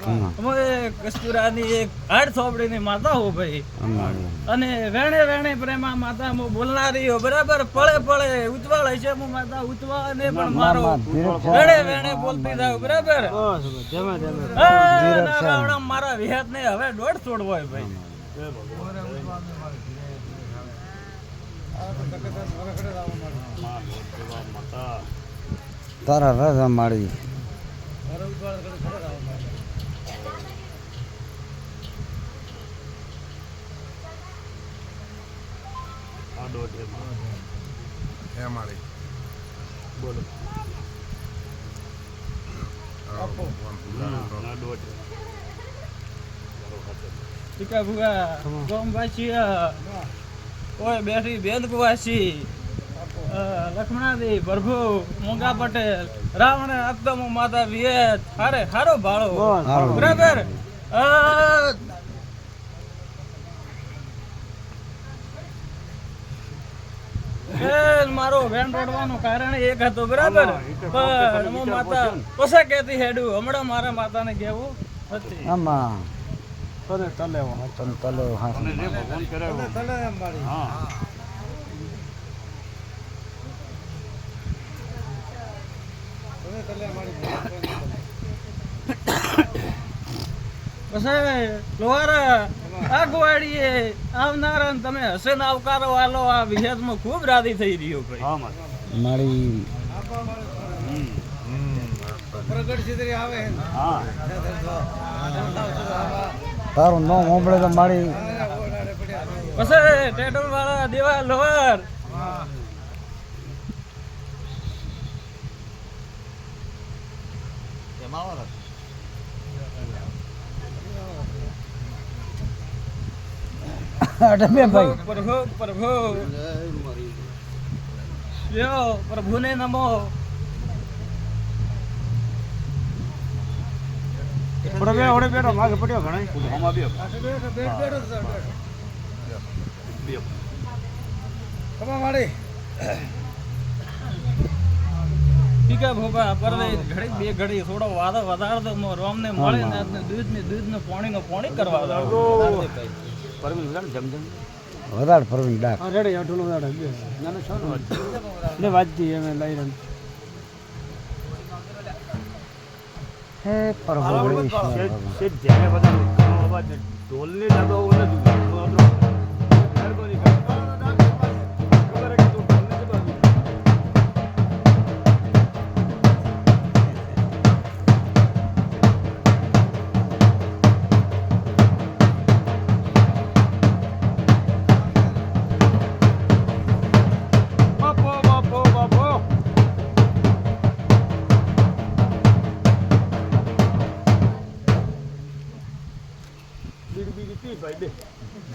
હું કસ્તુરાની એક હાડ થોપડીની માતા હું ભાઈ અને વેણે વેણે પ્રેમા માતા હું બોલનારી હું બરાબર પળે પળે ઉતવાળ હશે હું માતા ઉતવા ને પણ મારો વેણે વેણે બોલતી જાવ બરાબર મારા વિહાત ને હવે દોઢ છોડવો હોય ભાઈ તારા રાજા માળી બોલો ટીકા ભુગા ગોમવાસી ઓય બેઠી બેદકવાસી લક્ષ્મણાદી પ્રભુ મોંઘા પટેલ રાવણ અકદમ માતા વિયત હારે હારો ભાળો બરાબર મારો વેન રોડવાનું કારણ એક હતું બરાબર પણ હું માતા પસા કેતી હેડું હમણાં મારા માતાને કેવું હતી આમાં તને તલેવો તને તલેવો હા અને જે ભગવાન કરે તલે એમ મારી હા પછી લોહારા આગવાડીએ આવનારા તમે હસન આવકારો વાલો આ વિહેતમાં ખૂબ રાજી થઈ રહ્યો ભાઈ હા મારી પ્રગટ સિદ્ધિ આવે હા તારું નામ સાંભળે તો મારી પછી ટેટલ વાળા દેવા લોહાર પ્રભુ પ્રભુ યો પ્રભુને નમો ઓડે બેઠો માગે પડ્યો ઘણા આમાં બે કમા માડી ટીકા ભોપા પરલે ઘડી બે ઘડી થોડો વાદો વધાર તો રોમને મળે ને દૂધ ને પાણી કરવા દો પરમીન જમ જમ વધારે પરવીન ડાક રેડે આઠું નો દાડે નાનો છો ને વાજતી એમે લઈ રન હે પ્રભુ છે જેને બધા અવાજ ઢોલની લગાવો નથી આપણો મહેરબાની કરો ખબર કે તું ઢોલની લગાવી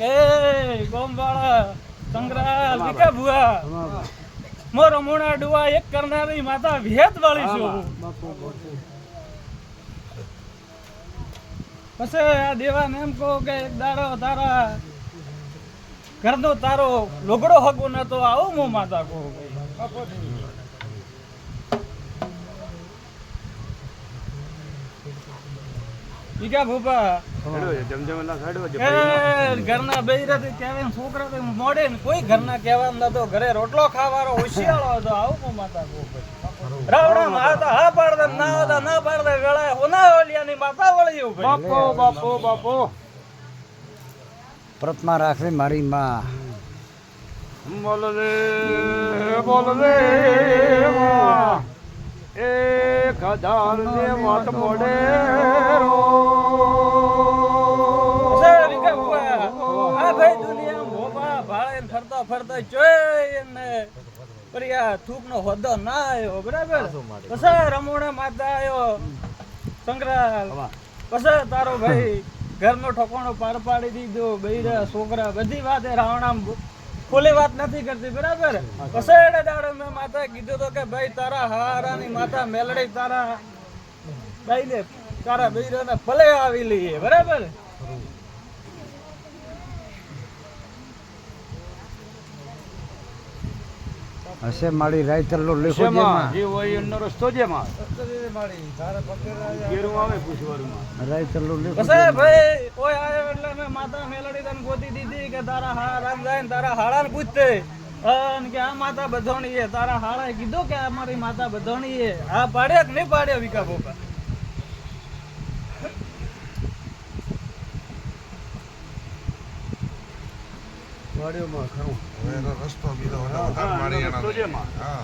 એ ગોમવાળા સંગ્રાલ વિકા ભુઆ મોરો મોણા ડુઆ એક કરનારી માતા વિહેત વાળી છું પછી આ દેવાને એમ કહો કે એક દાડો તારા ઘરનો તારો લોગડો હગો નતો આવું હું માતા કહું વિકા ભૂપા ઘરના બૈરાથી કહેવાય છોકરા મોડે ને કોઈ ઘરના કહેવા નતો ઘરે રોટલો ખાવાનો હોશિયાળો હતો આવું માતા રાવણા માતા હા પાડે ના પાડે વેળા હોના ઓલિયાની માતા વળી બાપો બાપો બાપો પ્રતમા રાખવી મારી માં બોલ રે માં 1000 ને વાત મોડે રો ફરતા જોઈને પરિયા થૂક નો હોદ્દો ના આવ્યો બરાબર પછી રમોણા માતા આવ્યો સંગ્રાલ પછી તારો ભાઈ ઘરનો ઠોકાણો પાર પાડી દીધો બૈરા છોકરા બધી વાત રાવણા ખોલી વાત નથી કરતી બરાબર પછી એને દાડે મેં માતા કીધું તો કે ભાઈ તારા હારાની માતા મેલડી તારા ભાઈ ને તારા બૈરાને ભલે આવી લઈએ બરાબર હશે મારી રાયતરલો લેખો શેમાં? જેમાં જે હોય એનો રસ્તો જેમાં ઘેરું આવે પૂછવારમાં રાયતરલો લેખો બસ ભાઈ ઓય આયો એટલે મેં માતા મેલડી તને ગોતી દીધી કે તારા હારામ જાય ને તારા હાળાને પૂછતે અને કે આ માતા બધોણી છે તારા હાળાએ કીધું કે આ મારી માતા બધોણી છે આ પાડ્યા કે નહીં પાડ્યા વિકા બોપા વાડીઓમાં ખરું હવે એનો રસ્તો બીજો વધારે મારી એના રસ્તો જેમાં હા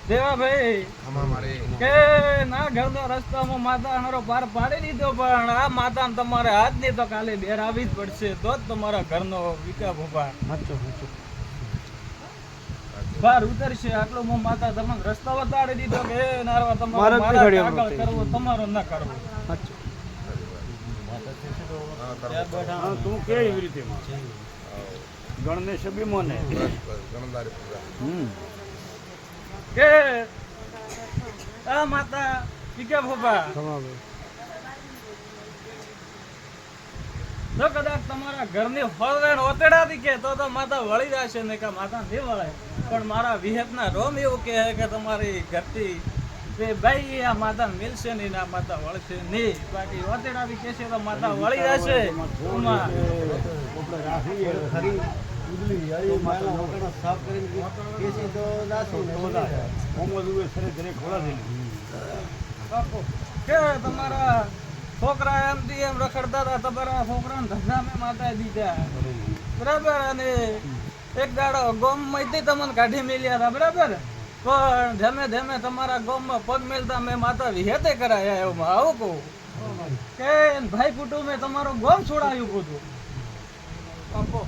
દેવા ભાઈ ખમા મારી કે ના ઘરનો રસ્તામાં માતા હરો પાર પાડી દીધો પણ આ માતાને તમારે હાથ નહીં તો કાલે બેર આવી જ પડશે તો જ તમારા ઘરનો વિકા ભોપા બહાર ઉતરશે આટલો મો માતા તમને રસ્તો બતાડી દીધો કે એ નારવા તમારો મારા આગળ કરવો તમારો ના કરવો હા, તું કે એવી રીતે ગણને સબીમો ને ગણદારી પૂરા કે આ માતા વિકા ભોપા જો કદાચ તમારા ઘરની ફળવેણ ઓતેડાથી કે તો માતા વળી જશે ને કે માતા નહીં વળે પણ મારા વિહેતના રોમ એવું કહે કે તમારી ઘરથી કે ભાઈ આ માતા મિલશે નહીં ને આ માતા વળશે નહીં બાકી ઓતેડાથી કહેશે તો માતા વળી જશે ઉમા. કે તમારા છોકરા એમથી એમ રખડતા હતા તમારા છોકરાને ધંધા મેં માતા દીધા બરાબર અને એક દાડો ગોમમાંથી તમને કાઢી મેલ્યા હતા બરાબર પણ ધીમે ધીમે તમારા ગોમમાં પગ મેલતા મેં માતા વિહેતે કરાયા એવું આવું કહું કે ભાઈ કુટુંબે તમારો ગોમ છોડાયું બધું આપો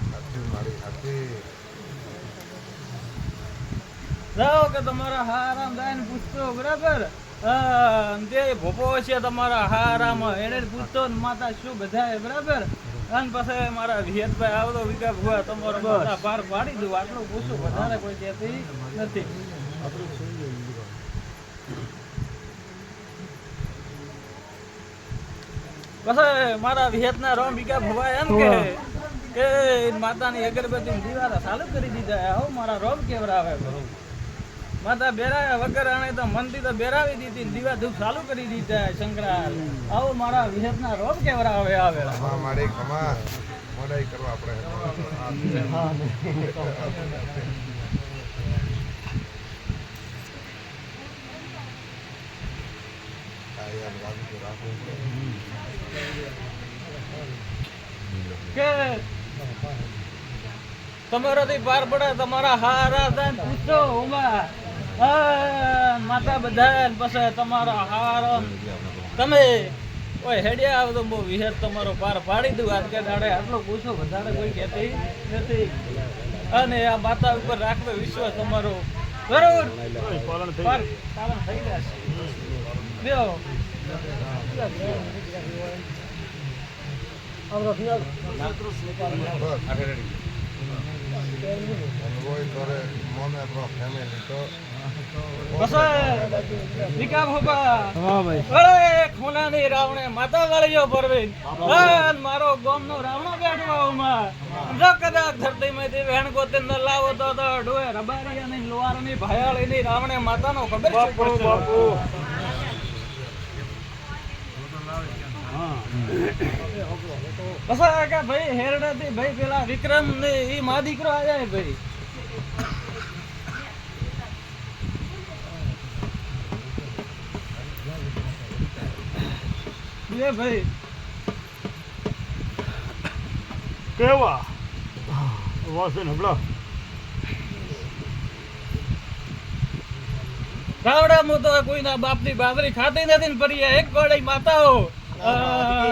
હાથી મારી હાથી જાઓ કે તમારા હારામ જાય પૂછતો બરાબર જે ભોપો છે તમારા હારામ એને જ પૂછતો ને માતા શું બધા બરાબર અને પછી મારા વિહેતભાઈ આવતો વિકા ભુવા તમારો માતા પાર પાડી દઉં આટલું પૂછું વધારે કોઈ કહેતી નથી પછી મારા વિહેતના રોમ વિકા ભુવા એમ કે માતાની અગરબત્તી દીવારા ચાલુ કરી દીધા આવો મારા રોમ કેવરાવે માતા બેરાયા વગર આણે તો મનથી તો બેરાવી દીધી દીવા ધૂપ ચાલુ કરી દીધા શંકરાલ આવો મારા વિહેતના રોમ કેવરાવે આવે ખમા મારી ખમા મોડાઈ કરવા આપણે આ યાર લાગુ તો રાખવું કે તમારાથી પાર પડે તમારા હારા થાય પૂછો ઉમા માતા બધા પછી તમારા હારો તમે કોઈ હેડિયા આવો તો બહુ વિહેર તમારો પાર પાડી દઉં આજ કે દાડે આટલો પૂછો વધારે કોઈ કહેતી નથી અને આ માતા ઉપર રાખવો વિશ્વાસ તમારો બરોબર પાલન થઈ પાર પાલન થઈ જશે લ્યો કોઈ કરે મોને પ્રો ફેમિલી તો વિકા ભોપા અરે ખૂનાની રાવણે માતા વાળીઓ પરવીન અન મારો ગોમનો રાવણો બેઠો માં જો કદાચ ધરતીમાંથી વેણ ગોતે ન લાવો તો ડોએ રબારિયાની લોહારની ભાયાળીની રાવણે માતાનો ખબર છે બાપુ બસ કે ભાઈ હેરડાથી ભાઈ પેલા વિક્રમ ને ઈ મા દીકરો આયા ભાઈ લે ભાઈ કેવા વાસન હબળા રાવડા મુ તો કોઈના બાપની બાબરી ખાતી નથી ને પડી એક ગોળી માતાઓ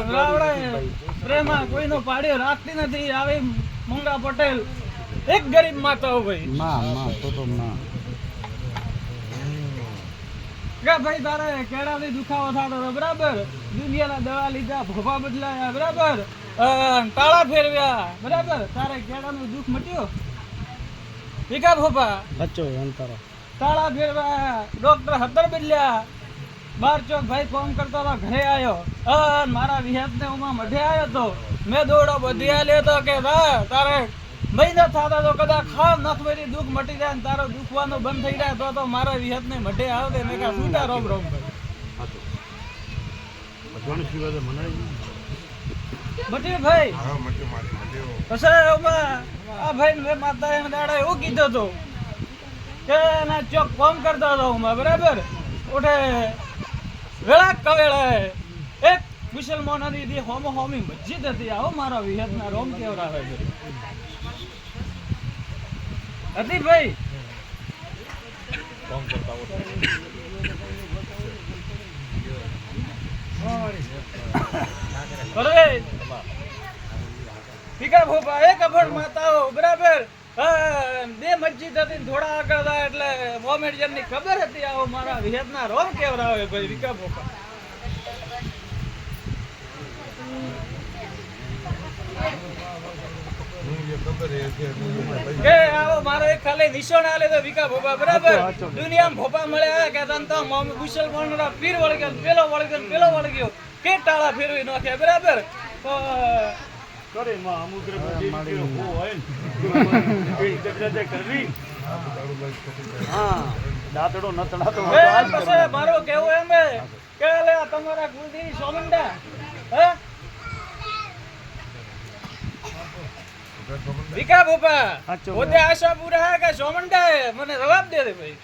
રાવડા પ્રેમા કોઈનો પાડ્યો રાખતી નથી આવી મંગા પટેલ એક ગરીબ માતાઓ ભાઈ માં તો માં કે ભાઈ તારે કેળાની દુખાવો થતો હતો બરાબર દુનિયાના દવા લીધા ભોપા બદલાયા બરાબર તાળા ફેરવ્યા બરાબર તારે કેળાનું દુઃખ મટ્યો વિકા ભોપા બચ્ચો અંતરો તાળા ફેરવ્યા ડોક્ટર હતર બદલ્યા બાર ચોક ભાઈ ફોન કરતો હતો, ઘરે આવ્યો અને મારા વિહતને ઉમાં મઢે આવ્યો તો મેં દોડો બધી લેતો કે તારે મહિનો થતા તો કદાચ ખાવ નખવેરી દુઃખ મટી જાય ને તારો દુખવાનું બંધ થઈ જાય તો મારા વિહતને મઢે આવતે મેં કા છૂટા રોમ રોમ મટી ભાઈ હા મટી મારી મટી પછી ઉમાં આ ભાઈ મેં માતા એને દાડા એવું કીધું હતું કે ના ચોક ફોન કરતો હતો ઉમાં બરાબર ઉઠે વેળા કવેળા એક મુસલમાનોની દી હોમો હોમી મસ્જિદ હતી આવો મારા વિહતના રોમ કેવરાવે છે હતી ભાઈ પીકા ભોપા એક અભણ માતાઓ બરાબર બે મસ્જિદ હતી ને થોડા આગળ હતા એટલે મોમેડિયન ની ખબર હતી આવો મારા વિહતના રોમ કેવરાવે ભાઈ પીકા ભોપા કે આવો મારો એક ખાલી નિશાન આલે તો વિકા ભોપા બરાબર દુનિયામાં ભોપા મળ્યા કે તંતો મુસલમાનોના પીર વળગ્યો પેલો વળગ્યો કે ટાળા ફેરવી નાખ્યા બરાબર તો કરે માં અમુક રે હોય ને એ કરવી હા દાતડો નતડા તો પછી મારો કેવું એમ કે લે તમારા કુલદેવી સોમંડા હે વિકા ભોપા પોતે આશાપુરા હે કે સોમંડા હે મને જવાબ દે દે ભાઈ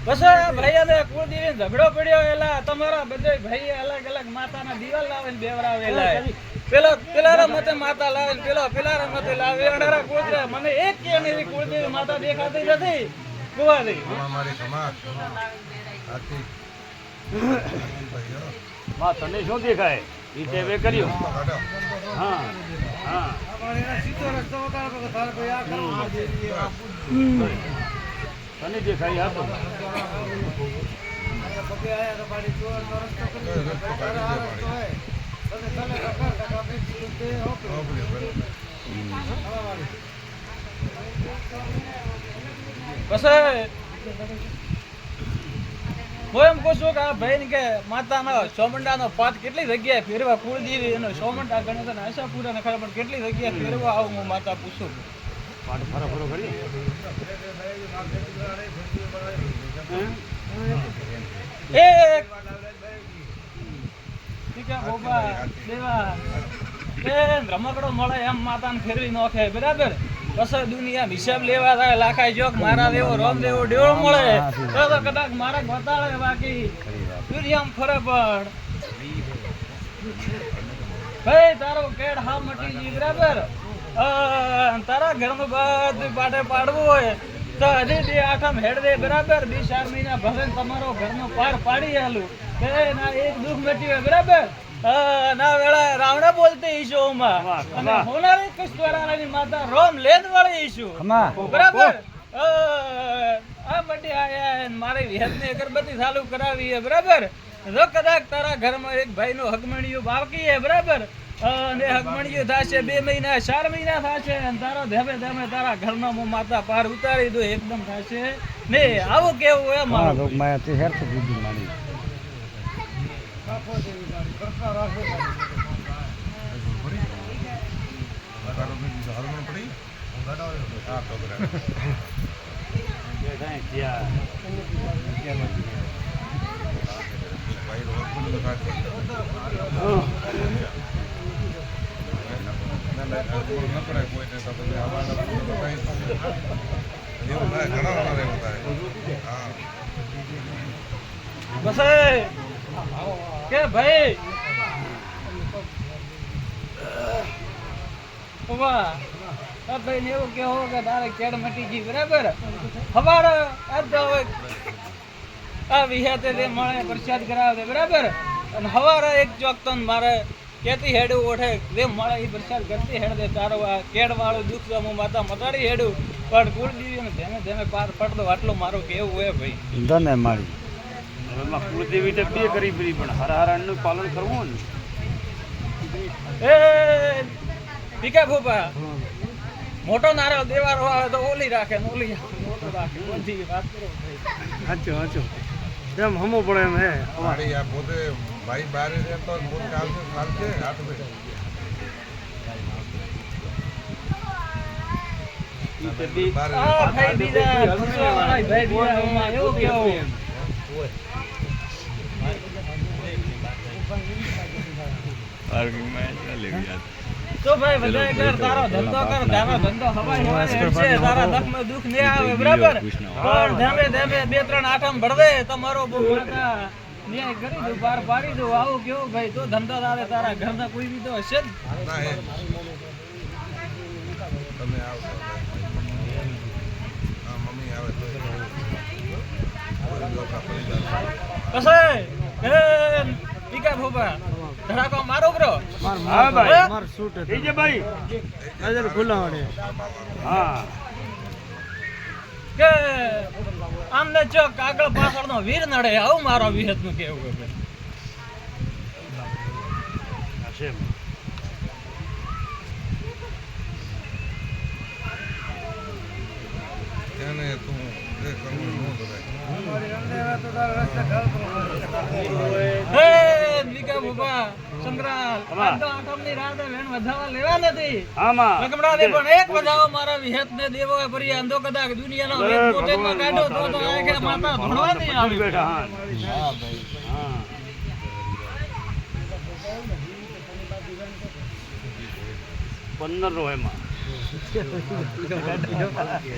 બસ ભાઈ અને કુળદેવી ઝઘડો પડ્યો એલા તમારા બધા ભાઈ અલગ અલગ માતાના દિવાલ લાવે ને બેવરાવેલા પેલા મતે માતા લાવે ને પેલા મતે લાવે અડારા કુળદેવી મને એક કે એની કુળદેવી માતા દેખાતી નથી કુવાથી મારી સમાજ આથી માં તને શું દેખાય એ તે વે કર્યું હા હા તને દેખાય હતો પછી હું એમ કહું છું કે આ ભાઈ ને કે માતાનો સોમંડાનો પાઠ કેટલી જગ્યાએ ફેરવા કુળદેવી એનો સોમંડા ગણેશ અને આશાપુરા ને ખબર પણ કેટલી જગ્યાએ ફેરવા આવું હું માતા પૂછું પાટ ફરો કરી એક ઠીકા બોબા દેવા રમકડો મળે એમ માતાને ફેરવી નાખે બરાબર પછી દુનિયા હિસાબ લેવા થાય લાખાય જોક મારા દેવો રોમ દેવો ડેવડો મળે તો કદાચ મારા બતાડે બાકી દુનિયામાં ફરે પણ ભાઈ તારો કેડ હા મટી ગઈ બરાબર તારા ઘરનું બધું પાટે પાડવું હોય તો હજી બે આઠમ હેડ દે બરાબર 2-4 મહિના ભલે તમારો ઘરનો પાર પાડી આલું ના એક દુઃખ મટી હોય બરાબર ના વેળા રાવણા બોલતી ઈશુ માં અને હોનારી કૃષ્ણવાળાની માતા રોમ લેન વાળી ઈશુ બરાબર આ બધી આયા મારી વિહતની અગરબત્તી ચાલુ કરાવી હે બરાબર જો કદાચ તારા ઘરમાં એક ભાઈનું હગમણિયું બાકી હે બરાબર અને હગમણિયું થશે 2 મહિના 4 મહિના થશે અને તારો ધેમે ધેમે તારા ઘરનો માતા પાર ઉતારી દો એકદમ થશે ને આવું કેવું હે મારું માયાથી હેરત દીધી મારી બસ કે ભાઈ ભાઈ ને એવું કેવો કે તારે કેડ મટી ગઈ બરાબર હવારે આ વિહાતે મળે પ્રસાદ કરાવે બરાબર અને હવારે એક ચોક તો મારે કેતી હેડું ઓઠે જે મળે એ પ્રસાદ કરતી હેડ દે તારો આ કેડ વાળું દુઃખ હું માતા મટાડી હેડું પણ કુળદેવી ને ધેમે ધેમે પાર પડતો આટલું મારું કેવું હોય ભાઈ ધને મારી એમાં કુળદેવી તો બે કરી પડી પણ હરહરણનું પાલન કરવું ને એ ભીખા ભોપા મોટો નારળ દેવાનો આવે તો ઓલી રાખે ને ઓલી મોટો રાખે બધી વાત કરો ભાઈ. સાચું એમ હમો પડે એમ હે મારી આ પોતે ભાઈ બહાર રહેતો હોય, પોતે ચાલશે હાથ બે બહાર આ ભાઈ બીજા ખુશવાવાળા ભાઈ બીજા ઓમાં એવું કેવું તો ભાઈ બધા કર તારો ધંધો હવાઈ છે તારા દખમાં દુખ નહીં આવે બરાબર પણ ધમે ધમે 2-3 આઠમ ભરવે તમારો બહુ માતા ન્યાય કરી દઉં પાર પાડી દઉં આવું કેવું ભાઈ તો ધંધો તારે તારા ઘરના કોઈ બી તો હશે જ ના હે તમે આવશો હા મમ્મી આવે તો લોકા પરિવાર કસે એ ટીકા ભોપા ધડાકો મારો બ્રો હા ભાઈ માર શૂટ થઈ છે ભાઈ નજર ખુલ્લાવડે હા કે આમને ચોક આગળ પાછળનો વીર નડે આવું મારો વિહત નું કેવું છે હશે એને તું એ કરવું ન કરે હે ટીકા ભોપા સંગ્રાલ આટો આઠમની રાતે વેણ વધાવા લેવા નથી આમાં લકમડા દે પણ એક વધાવો મારા વિહત ને દેવો હે પરી અંધો કદાચ દુનિયાનો વેદ પોતે માં કાઢો તો આખે માતા ભણવા નહીં આવી બેઠા હા ભાઈ હા 15 રો એમાં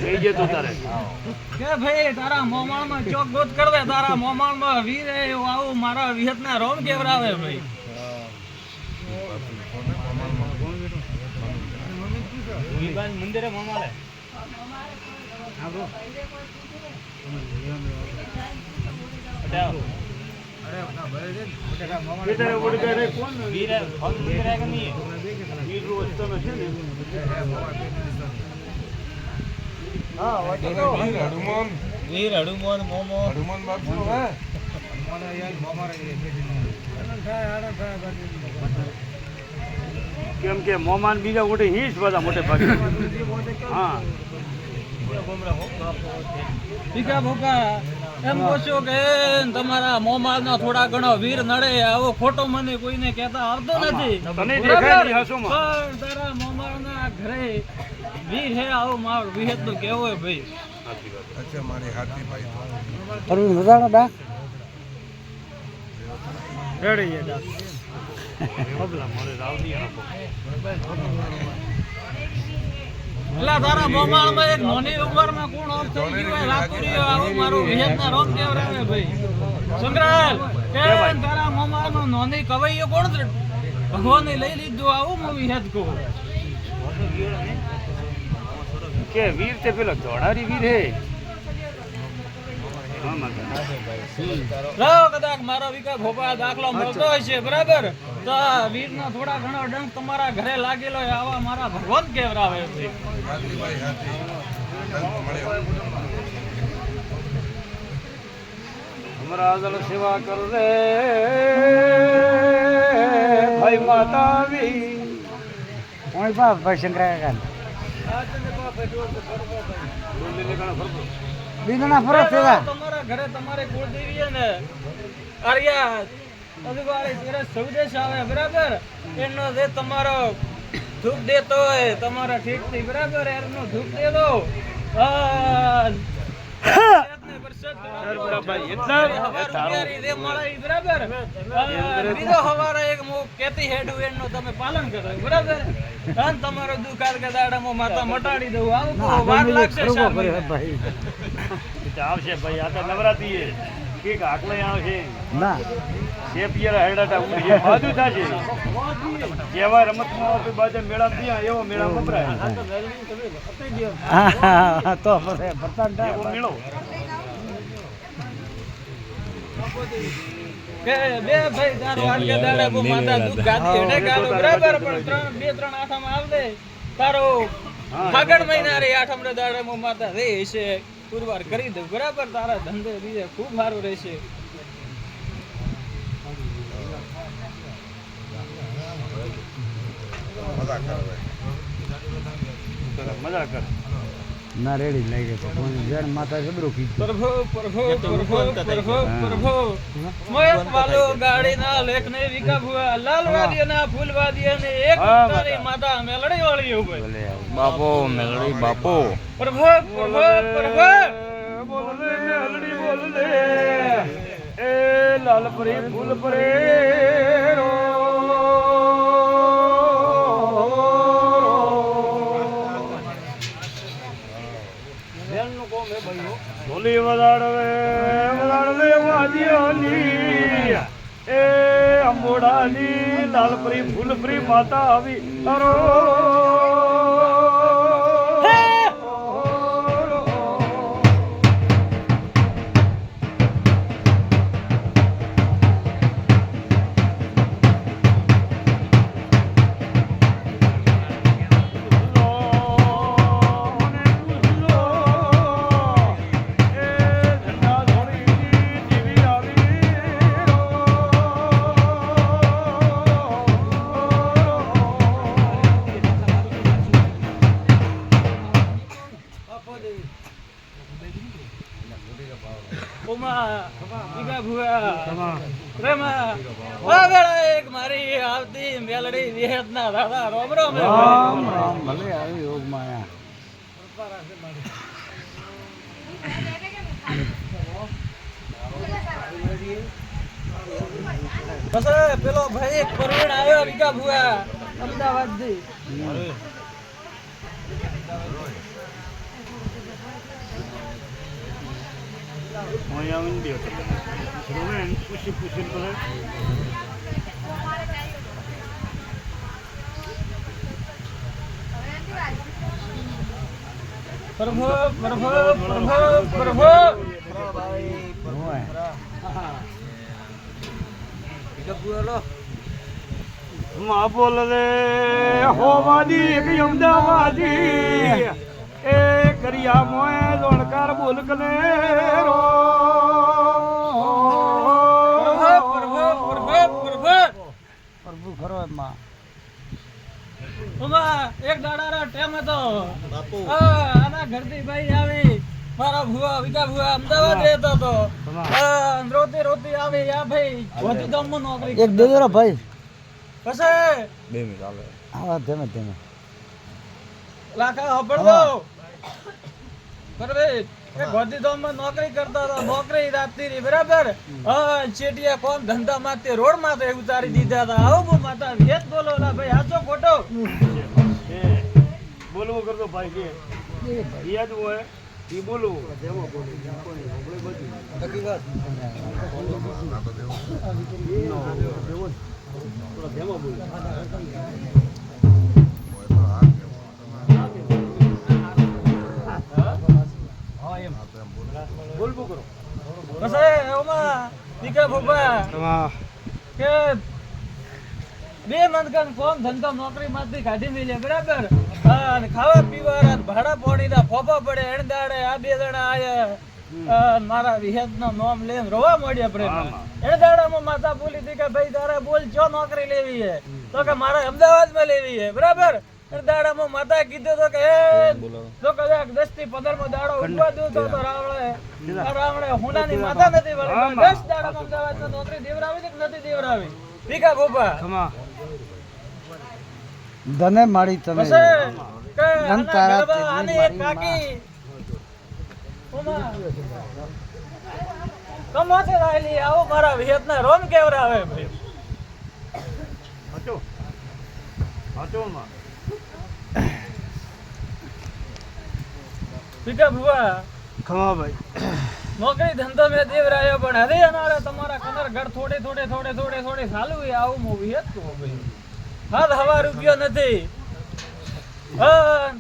થઈ જતો તારે કે ભાઈ તારા મોમાળમાં ચોક ગોત કર દે તારા મોમાળમાં વીર હે એવું આવું મારા વિહત ના રોમ કેવરાવે ભાઈ મંદિરે મોમાળે વીર હડુમોન મોમો હનુમાન બાપુ હે કેમ કે મોમાન બીજા મોટે હિંસ બધા મોટે ભાગે હા ભીખા ભોપા એમ પૂછ્યું કે તમારા મોમાળના થોડા ઘણો વીર નડે આવો ખોટો મને કોઈને કહેતા આવતો નથી તને દેખાય નહીં હસોમાં પણ તારા મોમાળના ઘરે વીર હે આવો મારો વિહત નું કેવો હે ભાઈ અચ્છા મારી હાથી ભાઈ પરવીન મજાનો ડાક રેડી છે ડાક બબલા મોરે રાવદી આપો એલા તારા મોમાળમાં એક નાની ઉંમરમાં કોણ ઓફ થઈ ગયું હોય લાકુરીઓ આવું મારું વિહતના રોમ કેવરાવે ભાઈ સંગ્રાલ કે તારા મોમાળમાં નાની કવૈયો કોણ છે ભગવાને લઈ લીધું આવું હું વિહત કહું કે વીર તે પેલો જોડારી વીર હે રાવ કદાચ મારો વિકા ભોપા દાખલો મળતો હશે બરાબર તો વીરનો થોડા ઘણો ડંક તમારા ઘરે લાગેલો હોય આવા મારા ભગવાન કેવરાવે ભાઈ હાથી ભાઈ હાથી મળ્યો હમરા દલ સેવા કર રે ભાઈ માતાવી ઓય બાપ ભાઈ શંકરા બીજના ફરક થયા તમારા ઘરે તમારે કુળદેવી છે ને આર્યા અજવાળે તેરે સૌદેશ આવે બરાબર એનો જે તમારો ધૂપ દેતો હોય તમારા ઠીક થી બરાબર એનો ધૂપ દે દો તમે પાલન કરો બરાબર તમારો દુકાળ દાડામાં માતા મટાડી દઉં આવું વાર લાગશે આવશે ભાઈ આ તો નવરાત્રી કે આકલે આવશે ના શેપિયર હેડાટા ઉડી બધું થશે જેવા રમતમાં આપે બાજે મેળા થયા એવો મેળા વપરાય હા તો બર્તન એવો મેળો કે બે ભાઈ તારો આટકે દાડે બહુ માતા દૂધ ગાતી હેડે ગાલો બરાબર પણ 2-3 આઠમ આવદે તારો ફાગણ મહિના રે આઠમ રે દાડે મો માતા રે છે પુરવાર કરી દે બરાબર તારા ધંધે બીજે ખૂબ સારું રહેશે મજા કરે મજા કર ના રેડી લઈ ગયો તો કોણ જણ માતા જબરું કીધું પ્રભુ પ્રભુ પ્રભુ પ્રભુ પ્રભુ મોયક વાલો ગાડીના લેખને વિકા ભુવા લાલવાદીના ફૂલવાદીને એક તારી માતા મેલડી વાળી ઉપર બાપો મેલડી બાપો પ્રભુ પ્રભુ પ્રભુ બોલ રે મેલડી બોલ રે એ લાલ પરી ફૂલ પરે રો બોલી વદાડવે વાદીઓની એ અંબોડાની લાલપરી ફૂલપરી માતા આવી અરો મારી આવતી મેલડી વિહેતના દાદા રોમ રોમ રામ રામ ભલે આવી યોગ માયા બસ પેલો ભાઈ પરવીણ આવ્યો વિકા ભુવા અમદાવાદ થી પ્રભુ પ્રભુ પ્રભુ પ્રભુ માં બોલ રે હોવાદી એક અમદાવાદી એ કરિયા મોય લોણકાર બોલ કને રો પ્રભુ પ્રભુ પ્રભુ પ્રભુ ખરો માં એક દાડાનો ટેમ હતો આના ઘરથી ભાઈ આવી મારા ભુવા વિકા ભુવા અમદાવાદ રહેતો હતો રોતી રોતી આવી આ ભાઈ વધુ ગામમાં નોકરી એક દેજો ભાઈ પછી 2 મિનિટ હાલે હા ધીમે ધીમે લાખા હપડો બરાબર એ ગોધીધામમાં નોકરી કરતો હતો નોકરી રાતની બરાબર ચેટિયા કોમ ધંધા માંથી રોડ માંથી ઉતારી દીધા હતા આવો માતા વેત બોલો ભાઈ સાચો ખોટો બોલવું કરતો ભાઈ કે યાદ હોય એ બોલવું બોલવું કરો બસ એમાં દીકરા ભોપા કે બે મંદકાન કોમ ધંધા નોકરી માંથી કાઢી મેલ્યા બરાબર અને ખાવા પીવા ભાડા પાણી ના ફોફા પડે એણ દાડે આ બે જણા આયા મારા વિહેત નું નામ લઈને રોવા મળ્યા પ્રેમ એણ દાડામાં માતા બોલી હતી કે ભાઈ તારે બોલ જો નોકરી લેવી છે તો કે મારે અમદાવાદ માં લેવી છે બરાબર એણ દાડામાં માતા કીધું તો કે જો કદાચ 10 થી 15 માં દાડો ઉઠવા દઉં તો રાવણે હુનાની માતા નથી વળી 10 દાડામાં અમદાવાદ માં નોકરી દેવરાવી કે નથી દેવરાવી ભીખા ભોપા ધને મારી તમે ધન તારા આની કાકી ઉમા કમાતે રાયલી આવો મારા વિહેતના રોમ કેવરાવે ભાઈ હાચો હાચો માં ભીખા ભુવા ખમા ભાઈ નોકરી ધંધો મેં દેવરાયો પણ હવે અનારે તમારા કનર ઘર થોડે ચાલુ હોય આવું હું વિહેત કહું ભાઈ હાથ હવા રૂપિયો નથી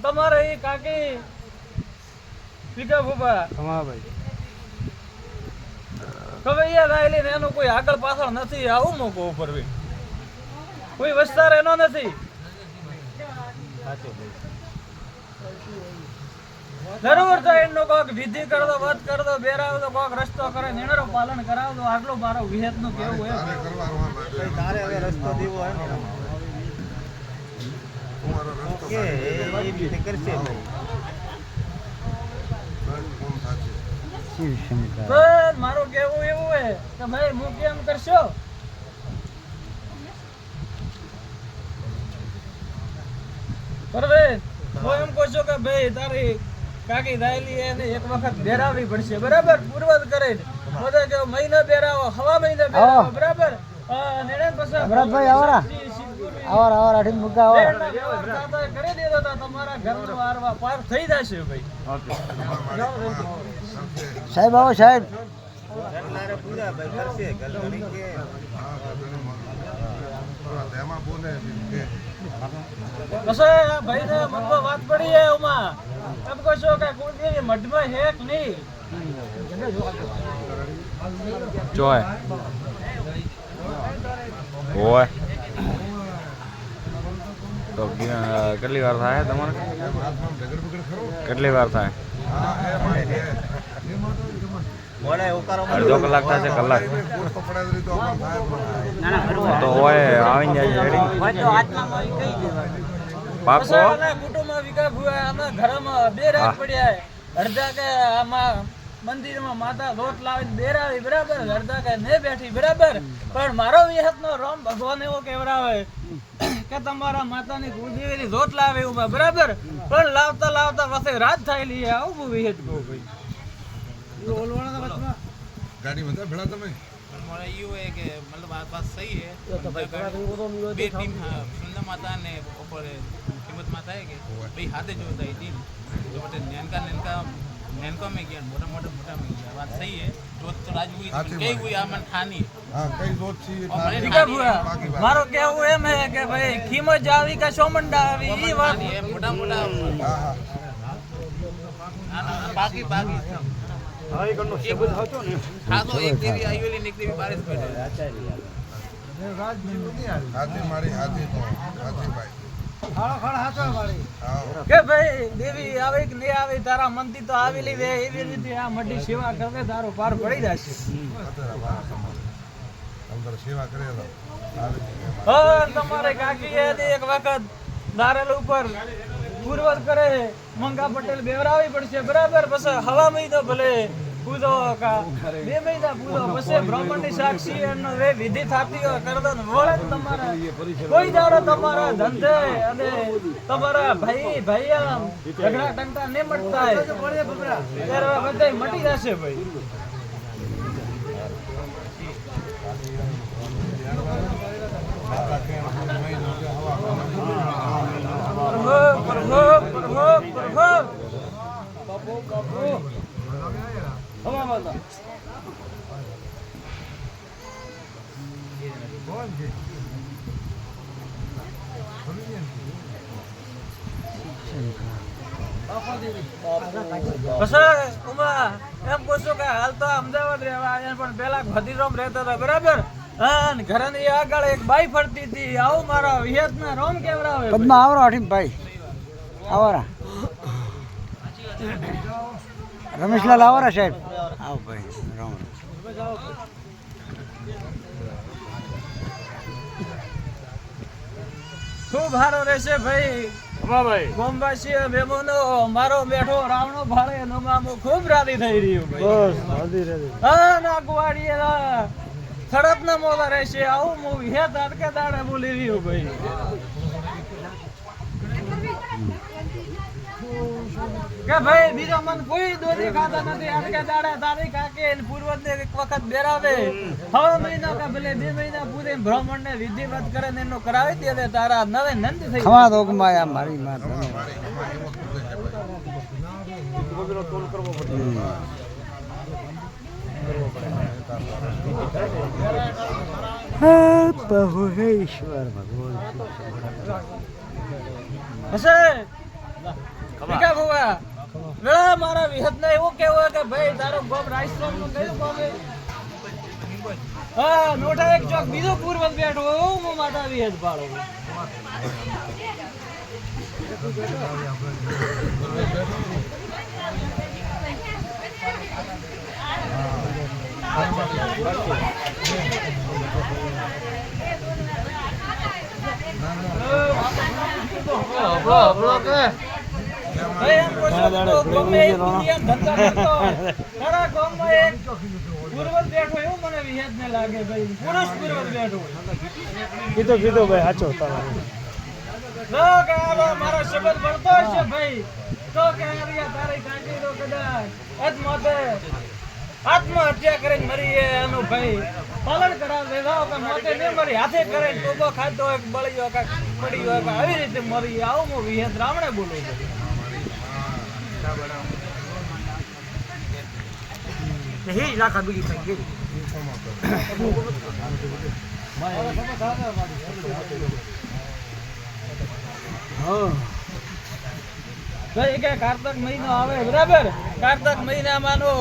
તમારે એ કાકી ભીખા ભુવા ખમા ભાઈ કવૈયા રાયલી ને એનું કોઈ આગળ પાછળ નથી આવું મોકો ઉપર ભાઈ કોઈ વિસ્તાર એનો નથી જરૂર તો એનો કોક વિધિ કર દો વાત કર દો બેરાવ દો કોક રસ્તો કરે નિર્ણય પાલન કરાવ દો આટલું મારો વિહેત નું કેવું હે તારે હવે રસ્તો દેવો હે રસ્તો કે એ રીતે કરશે બસ કોમ થશે શિવશંકર પણ મારું કેવું એવું હે કે ભાઈ હું કેમ કરશો પરવેશ હું એમ કહું છું કે ભાઈ તારી કાકી દાયલી એને એક વખત બેરાવવી પડશે બરાબર પૂર્વજ કરે બધા કે મહિનો બેરાવો હવા મહિને બેરાવો બરાબર નિર્ણય પછી ભરતભાઈ આવરા આવરા અઠીન મુકા આવરા કરી દેતો તો તમારા ઘરનો વારવા પાર થઈ જશે ભાઈ ઓકે સાહેબ આવો સાહેબ તેમાં બોલે કે પછી આ ભાઈને મનમાં વાત પડી જાય ઉમાં એમ કહો છો કે કુળદેવી મઢમાં હેક નહીં જોય ઓય તો કેટલી વાર થાય તમારે હાથમાં ઢગર બગર ખરો કેટલી વાર થાય હા એ મારી અડધો કલાક થશે કલાક કોટ પકડાય તો આપણને તો હોય આવી જાય રેડી પાકો પછી આના કુટુંબમાં વિકા ભૂયા આમાં ઘરમાં બે રાત પડ્યા અડધા કે આમાં મંદિરમાં માતા લોટ લાવીને બેરાવી બરાબર અડધા કે ને બેઠી બરાબર પણ મારો વિહતનો રામ ભગવાન એવો કેવડાવે કે તમારા માતાની કુળદેવીની લોટ લાવે એવું બરાબર પણ લાવતા લાવતા પાસે રાત થયેલી છે આવું વિહત કહું ભાઈ ગાડી બધા ભેળા તમે हमारा ये है कि मतलब बात सही है बे टीम सुंदर माता ने ऊपर कीमत माता है कि भाई हाथे जो होता है टीम जो बटे नैनका में गया मोटा में गया बात सही है तो राजवी कई हुई आमन ठानी હા કઈ દોત છે વિકા ભૂયા મારો કેવું એમ હે કે ભાઈ કિંમત જાવી કે સોમંડા આવી ઈ વાત ये मोटा હા હા बाकी હા એ કરનો શબ્દ હતો ને हाँ तो एक देवी आयुली ने एक देवी बारिश बैठे હાથી મારી હાથી તો હાથીભાઈ હા કે ભાઈ દેવી આવે કે નહીં આવે તારા મનથી તો આવેલી વે એવી રીતે આ મઢી સેવા કરે તારો પાર પડી જશે અંદર સેવા કરેલો આવી હા તમારે કાકી એ એક વખત દારેલ ઉપર પૂર્વજ કરે મંગા પટેલ બેવરાવી પડશે બરાબર પછી હવા મહિનો ભલે પૂજો કા 2 મહિના પૂજો પછી બ્રાહ્મણની સાક્ષી એનો વે વિધિ થાતી હોય કરતો વળે તમારા કોઈ દાડો તમારા ધંધે અને તમારા ભાઈ આમ ઝઘડા ટંટા ને મટતા ત્યારે બધે મટી જશે ભાઈ માતા કે મહિનો કે હવા એમ પૂછું કે હાલ તો અમદાવાદ રહેવા આવ્યા પણ પેલા ખદીરામ રહેતા હતા બરાબર અને ઘરની આગળ એક બાઈ ફરતી હતી આવું મારા વિહતના રોમ કેવડાવે પદ્મા આવરો અઠીન ભાઈ આવરા રમેશલાલ આવરા સાહેબ આવો ભાઈ રામ ખૂબ સારો રહેશે ભાઈ હા ભાઈ ગોમવાસી મેમોનો મારો બેઠો રાવણો ભાળે એનો મામો ખૂબ રાજી થઈ રહ્યું ભાઈ હા ના ગુવાડીએ સડક ના મોલા રહેશે આવું મૂવી હે તડકે દાડે બોલી રહ્યું ભાઈ કે ભાઈ બીજો મન કોઈ દોરી ખાતા નથી અડકે દાડે તારી કાકે પૂર્વજ ને એક વખત બેરાવે હવે મહિના કે ભલે 2 મહિના પૂરે બ્રાહ્મણ ને વિધિવત કરે ને એનો કરાવી દે તારા નવે નંદ થઈ ખમા દોગમાં આ મારી માત બધો તોલ કરવો પડે હા પહોળેશ્વર ભગવાન હશે વિકા ભુવા વેળા મારા વિહતને એવું કહેવું કે ભાઈ તારો ગોમ રાજસ્થાન નું કયું ગોમ હે હા નોટા એક ચોક બીજો પૂર્વજ બેઠો હું માતા વિહત પાડો ભાઈ એમ કહું છું તો ગમે એ દુનિયા ધંધા કરતો હોય. તારા ગામમાં એક પૂર્વજ બેઠો એવું મને વિહેજને લાગે ભાઈ. પુરુષ પૂર્વજ બેઠો હોય. કીધો ભાઈ સાચો તારા તો કે આવો મારો શબ્દ બળતો હશે ભાઈ. તો કે આર્યા તારી કાંટી તો કદાચ આત્મહત્યા આત્મહત્યા કરીને મરી એ એનું ભાઈ પાલન કરાવ દેવા કે મોતે ને મરી હાથે કરે ટોબો ખાધો હોય બળ્યો કે પડી હોય કે આવી રીતે મરી આવું હું વિહેદ રામણે બોલું છું. ભાઈ કે કારતક મહિનો આવે બરાબર. કારતક મહિનામાંનો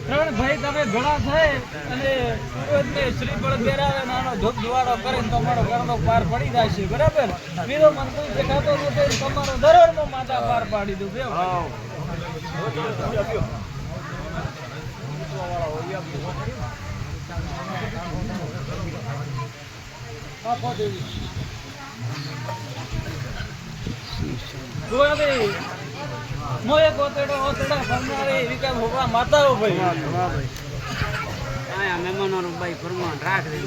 3 ભાઈ તમે ઘણા થાય અને સુરતને શ્રીફળ બેરાવે નાનો ધૂપ ધુવાડો કરીને તમારો ઘરનો પાર પડી જાય છે બરાબર. બીજો મંત્રી દેખાતો નથી તમારો દરોરમાં માતા પાર પાડી દઉં બે મોએ કોતેડો ઓતેડા ફરનારી વિકાસ ભોગવા માતાઓ ભાઈ. મહેમાનો ભાઈ ફરમાન રાખ દે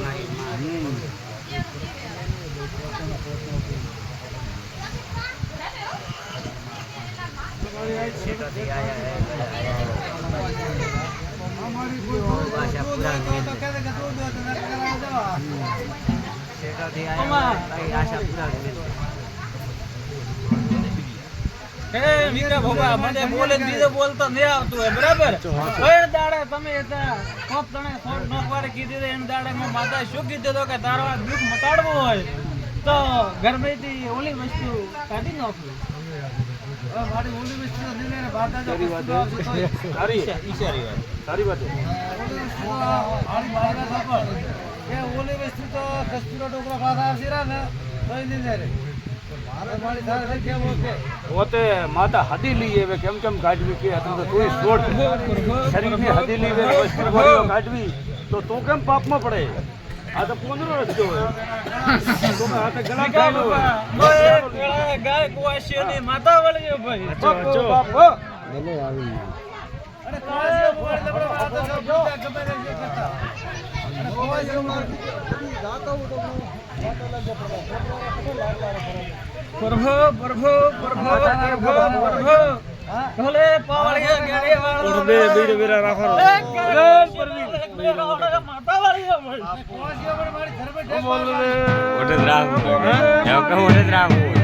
વીરા ભોગવા મને બોલે બીજો બોલતો નહીં આવતું હોય બરાબર. હવે દાડે તમે હતા કોપ તણે થોડ નોકવારે કીધી એમ દાડે મેં માતા શું કીધું તો કે તારો આ દુઃખ મટાડવું હોય તો ઘરમાંથી ઓલી વસ્તુ કાઢી નાખવી. મારી ઓલી વસ્તુ ઓલી વસ્તુ તો કસ્તુરો ટોકરો ખાતા આવશે ને તો નહીં રે મારી થાય કેમ ઓકે પોતે માતા હદી લઈ આવે કેમ કાઢવી કે તો તું છોડ શરીરની હદી લઈ આવે વસ્તુ ગોળીઓ કાઢવી તો તું કેમ પાપમાં પડે. આ તો પોંદરો રસ્તો હોય તો હાથે ગળા ખાઈ ગાય કુવાસીઓની માતા વળી ભાઈ. ભલે આવી અને કુવાસીઓ મોડ લબડે વાતો સબ ગમે તે કરતા અને કુવાસીઓ માં જાતો તો પ્રભુ પ્રભુ પ્રભુ પ્રભુ ભલે પાવળિયા ગેડે વાળો બે બીડ બેરા રાખો માતા વાળી ભાઈ કુવાસીઓ મારી ઘર માં ઓટે જ રાખવું. એવું કહું ઓટે જ રાખવું.